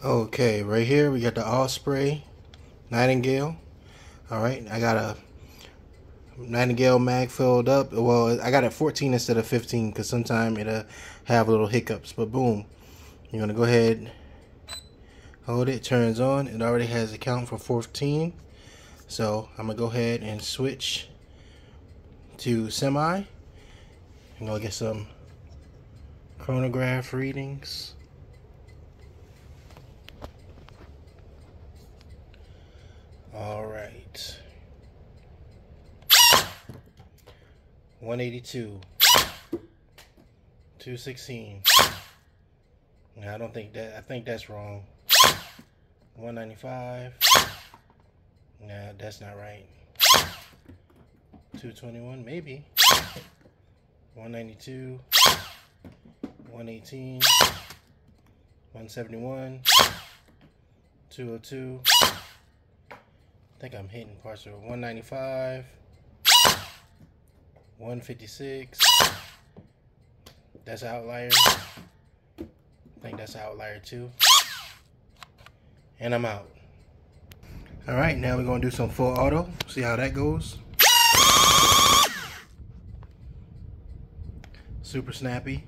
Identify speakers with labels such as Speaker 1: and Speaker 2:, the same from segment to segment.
Speaker 1: Okay, right here we got the Osprey Nightingale. Alright, I got a Nightingale mag filled up. Well, I got it 14 instead of 15 because sometimes it'll have little hiccups. But boom, you're going to go ahead, hold it, turns on. It already has a count for 14. So I'm going to go ahead and switch to semi. I'm going to get some chronograph readings. All right. 182. 216. No, I don't think that. I think that's wrong. 195. Nah, that's not right. 221, maybe. 192. 118. 171. 202. I think I'm hitting parts of 195, 156. That's an outlier. I think that's an outlier too. And I'm out. Alright, now we're going to do some full auto. See how that goes. Super snappy.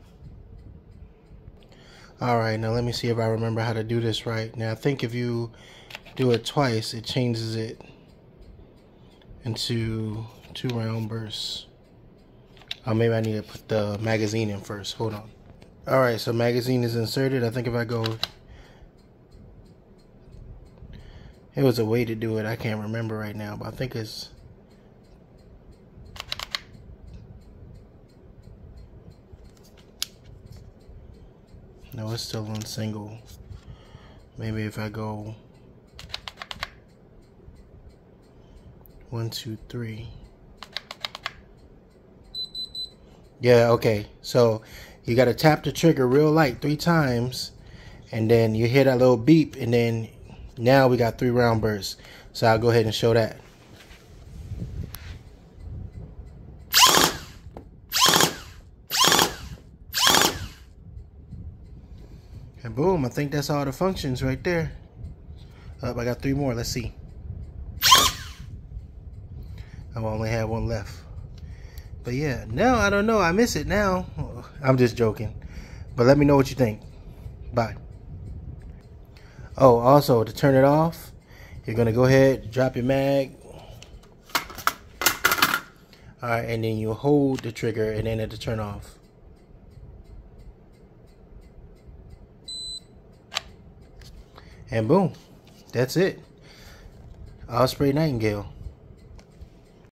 Speaker 1: Alright, now let me see if I remember how to do this right. Now I think if you do it twice, it changes it into 2 round bursts. Oh, maybe I need to put the magazine in first. Hold on. Alright, so magazine is inserted. I think if I go... It was a way to do it. I can't remember right now, but I think it's... No, it's still on single. Maybe if I go... 1, 2, 3. Yeah, okay. So you gotta tap the trigger real light 3 times, and then you hear that little beep, and then now we got 3 round bursts. So I'll go ahead and show that. And boom, I think that's all the functions right there. I got 3 more. Let's see. I only have 1 left. But yeah, now I don't know. I miss it now. I'm just joking. But let me know what you think. Bye. Oh, also to turn it off, you're going to go ahead, drop your mag. Alright, and then you hold the trigger and then it'll turn off. And boom. That's it. Osprey Nightingale.